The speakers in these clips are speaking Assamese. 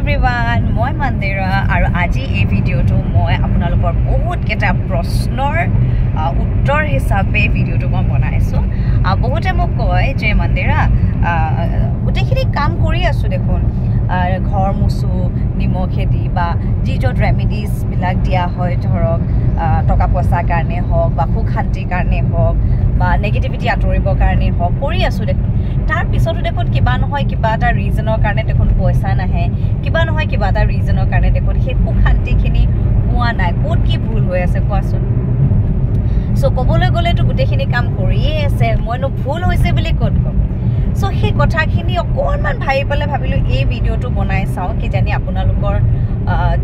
everyone, মই মন্দিৰা আৰু আজি এই ভিডিওটো মই আপোনালোকৰ বহুত কেটা প্ৰশ্নৰ উত্তৰ হিচাপে ভিডিওটো মই বনাইছো বহুতে মোক কয় যে মন্দিৰা গোটেইখিনি কাম কৰি আছো দেখোন ঘৰ মুছু নিমখেদি বা যি য'ত ৰেমেডিজ বিলাক দিয়া হয় ধৰক টকা পইচাৰ কাৰণে হওক বা সুখ শান্তিৰ কাৰণে হওক বা নেগেটিভিটি আঁতৰিবৰ কাৰণে হওক কৰি আছো দেখোন তাৰ পিছতো দেখোন কিবা নহয় কিবা এটা ৰিজনৰ কাৰণে দেখোন পইচা নাহে কিবা নহয় কিবা এটা ৰিজনৰ কাৰণে দেখোন সেই সুখ শান্তিখিনি হোৱা নাই ক'ত কি ভুল হৈ আছে কোৱাচোন সো ক'বলৈ গ'লেতো গোটেইখিনি কাম কৰিয়ে আছে মইনো ভুল হৈছে বুলি ক'ত ক'ম সো সেই কথাখিনি অকণমান ভাবি পেলাই ভাবিলোঁ এই ভিডিঅ'টো বনাই চাওঁ কি জানি আপোনালোকৰ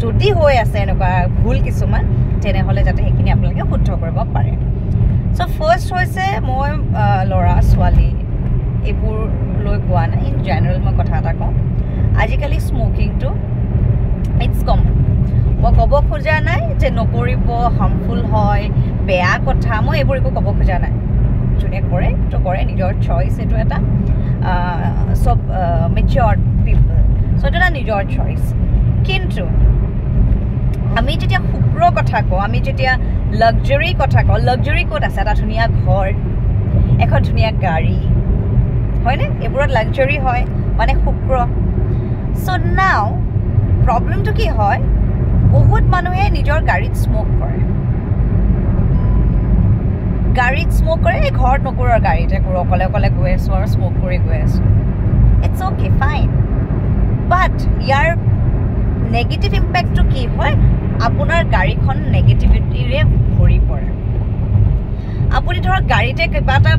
যদি হৈ আছে এনেকুৱা ভুল কিছুমান তেনেহ'লে যাতে সেইখিনি আপোনালোকে শুদ্ধ কৰিব পাৰে সো ফাৰ্ষ্ট হৈছে মই ল'ৰা ছোৱালী এইবোৰ লৈ কোৱা নাই ইন জেনেৰেল মই কথা এটা কওঁ আজিকালি স্মকিংটো ইটছ কমন মই ক'ব খোজা নাই যে নকৰিব হাৰ্মফুল হয় বেয়া কথা মই এইবোৰ একো ক'ব খোজা নাই যোনে কৰে তো কৰে নিজৰ চইচ এইটো এটা সব মেচিয়ৰ্ড পিপল চ' এইটো এটা নিজৰ চইচ কিন্তু আমি যেতিয়া শুক্ৰ কথা কওঁ আমি যেতিয়া লাক্সাৰী কথা কওঁ লাক্সাৰী ক'ত আছে এটা ধুনীয়া ঘৰ এখন ধুনীয়া গাড়ী হয়নে এইবোৰত লাক্সাৰী হয় মানে শুক্ৰ চ' নাও প্ৰব্লেমটো কি হয় বহুত মানুহে নিজৰ গাড়ীত স্মক কৰে গাড়ীত স্মক কৰে ঘৰত নকৰোঁ আৰু গাড়ীতে কৰোঁ অকলে অকলে গৈ আছোঁ আৰু স্মক কৰি গৈ আছোঁ ইটছ অ'কে ফাইন বাট ইয়াৰ নেগেটিভ ইম্পেক্টটো কি হয় আপোনাৰ গাড়ীখন নেগেটিভিটিৰে ভৰি পৰে আপুনি ধৰক গাড়ীতে কিবা এটা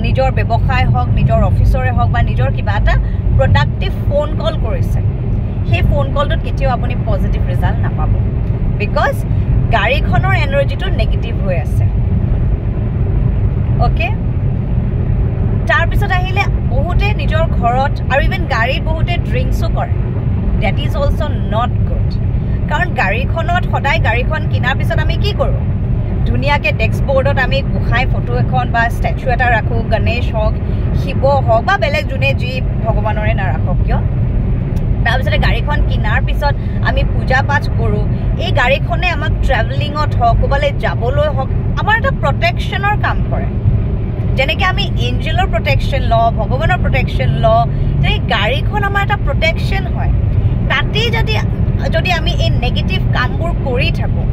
নিজৰ ব্যৱসায় হওক নিজৰ অফিচৰে হওক বা নিজৰ কিবা এটা প্ৰডাক্টিভ ফোন কল কৰিছে সেই ফোন কলটোত কেতিয়াও আপুনি পজিটিভ ৰিজাল্ট নাপাব বিকজ গাড়ীখনৰ এনাৰ্জিটো নেগেটিভ হৈ আছে অ'কে তাৰপিছত আহিলে বহুতে নিজৰ ঘৰত আৰু ইভেন গাড়ীত বহুতে ড্ৰিংকছো কৰে that is also' not good কাৰণ গাড়ীখনত সদায় গাড়ীখন কিনাৰ পিছত আমি কি কৰোঁ ধুনীয়াকৈ ডেস্ক বৰ্ডত আমি গোসাঁই ফটো এখন বা ষ্টেচু এটা ৰাখোঁ গণেশ হওক শিৱ হওক বা বেলেগ যোনে যি ভগৱানৰে নাৰাখক কিয় তাৰপিছতে গাড়ীখন কিনাৰ পিছত আমি পূজা পাঠ কৰোঁ এই গাড়ীখনে আমাক ট্ৰেভেলিঙত হওক ক'ৰবালৈ যাবলৈ হওক আমাৰ এটা প্ৰটেকশ্যনৰ কাম কৰে যেনেকৈ আমি এঞ্জেলৰ প্ৰটেকশ্যন লওঁ ভগৱানৰ প্ৰটেকশ্যন লওঁ এই গাড়ীখন আমাৰ এটা প্ৰটেকশ্যন হয় তাতেই যদি আমি এই নেগেটিভ কামবোৰ কৰি থাকোঁ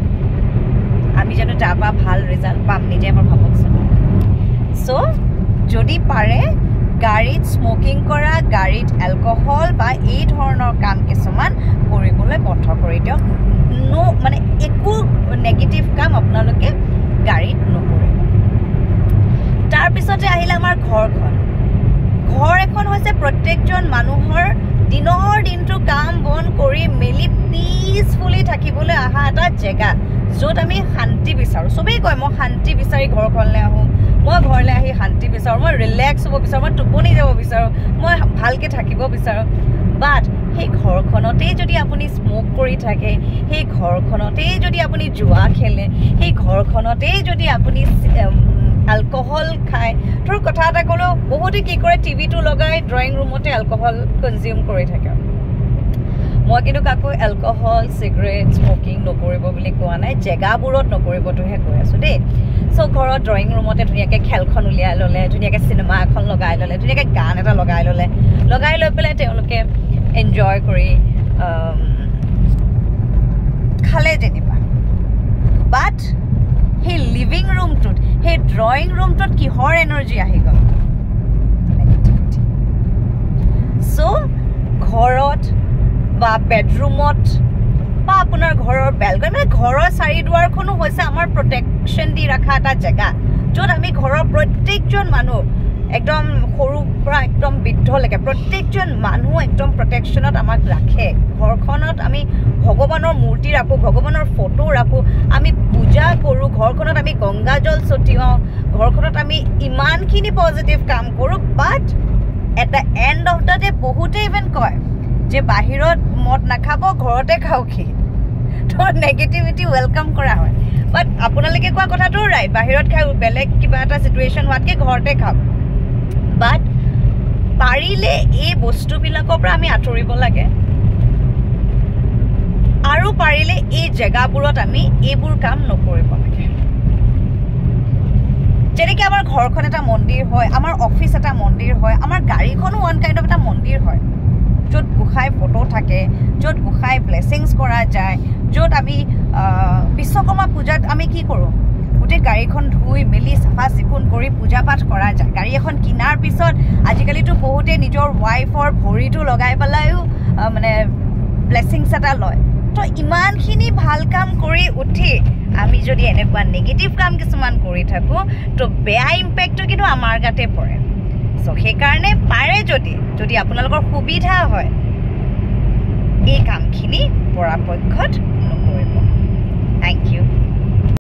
আমি জানো তাৰপৰা ভাল ৰিজাল্ট পাম নিজে মই ভাবকচোন চ' যদি পাৰে গাড়ীত স্মকিং কৰা গাড়ীত এলকহল বা এই ধৰণৰ কাম কিছুমান কৰিবলৈ বন্ধ কৰি দিয়ক মানে একো নেগেটিভ কাম আপোনালোকে গাড়ীত নকৰিব তাৰপিছতে আহিলে আমাৰ ঘৰ এখন হৈছে প্ৰত্যেকজন মানুহৰ দিনৰ দিনটো কাম বন কৰি মেলি পিচফুলি থাকিবলৈ অহা এটা জেগা য'ত আমি শান্তি বিচাৰোঁ চবেই কয় মই শান্তি বিচাৰি ঘৰখনলৈ আহোঁ মই ঘৰলৈ আহি শান্তি বিচাৰোঁ মই ৰিলেক্স হ'ব বিচাৰোঁ মই টোপনি যাব বিচাৰোঁ মই ভালকৈ থাকিব বিচাৰোঁ বাট সেই ঘৰখনতেই যদি আপুনি স্মক কৰি থাকে সেই ঘৰখনতেই যদি আপুনি জুৱা খেলে সেই ঘৰখনতেই যদি আপুনি এলকহল খায় তোৰ কথা এটা ক'লেও বহুতে কি কৰে টিভিটো লগাই ড্ৰয়িং ৰুমতে এলকহল কনজিউম কৰি থাকে মই কিন্তু কাকো এলকহল চিগাৰেট স্মকিং নকৰিব বুলি কোৱা নাই জেগাবোৰত নকৰিবটোহে কৈ আছোঁ দেই চ' ঘৰত ড্ৰয়িং ৰুমতে ধুনীয়াকৈ খেলখন উলিয়াই ল'লে ধুনীয়াকৈ চিনেমা এখন লগাই ল'লে ধুনীয়াকৈ গান এটা লগাই লৈ পেলাই তেওঁলোকে এনজয় কৰি খালে যেনিবা বাট সেই লিভিং ৰুমটোত সেই ড্ৰয়িং ৰুমটোত কিহৰ এনাৰ্জি আহি গ'ল চ' ঘৰত বা বেডৰুমত বা আপোনাৰ ঘৰৰ বেলকনি মানে ঘৰৰ চাৰিদুৱাৰখনো হৈছে আমাৰ প্ৰটেকশ্যন দি ৰখা এটা জেগা য'ত আমি ঘৰৰ প্ৰত্যেকজন মানুহ একদম সৰুৰ পৰা একদম বৃদ্ধলৈকে প্ৰত্যেকজন মানুহ একদম প্ৰটেকশ্যনত আমাক ৰাখে ঘৰখনত আমি ভগৱানৰ মূৰ্তি ৰাখোঁ ভগৱানৰ ফটো ৰাখোঁ আমি পূজা কৰোঁ ঘৰখনত আমি গংগাজল ছটিয়াওঁ ঘৰখনত আমি ইমানখিনি পজিটিভ কাম কৰোঁ but at the and of the day বহুতে ইভেন কয় যে বাহিৰত মদ নাখাব ঘৰতে খাওঁকি তো নেগেটিভিটি ৱেলকাম কৰা হয় বাট আপোনালোকে কোৱা কথাটো ৰাইট বাহিৰত খাই বেলেগ কিবা এটা চিটুৱেশ্যন হোৱাতকৈ ঘৰতে খাওক বাট পাৰিলে এই বস্তুবিলাকৰ পৰা আমি আঁতৰিব লাগে পাৰিলে এই জেগাবোৰত আমি এইবোৰ কাম নকৰিব লাগে যেনেকৈ আমাৰ ঘৰখন এটা মন্দিৰ হয় আমাৰ অফিচ এটা মন্দিৰ হয় আমাৰ গাড়ীখনো ওৱান কাইণ্ড অফ এটা মন্দিৰ হয় য'ত গোসাঁই ফটো থাকে য'ত গোসাঁই ব্লেছিংছ কৰা যায় য'ত আমি বিশ্বকৰ্মা পূজাত আমি কি কৰোঁ গোটেই গাড়ীখন ধুই মেলি চাফা চিকুণ কৰি পূজা পাঠ কৰা যায় গাড়ী এখন কিনাৰ পিছত আজিকালিতো বহুতে নিজৰ ৱাইফৰ ভৰিটো লগাই পেলাইও মানে ব্লেছিংছ এটা লয় তো ইমানখিনি ভাল কাম কৰি উঠি আমি যদি এনেকুৱা নেগেটিভ কাম কিছুমান কৰি থাকোঁ তো বেয়া ইম্পেক্টটো কিন্তু আমাৰ গাতে পৰে চ' সেইকাৰণে পাৰে যদি আপোনালোকৰ সুবিধা হয় এই কামখিনি পৰাপক্ষত নকৰিব থেংক ইউ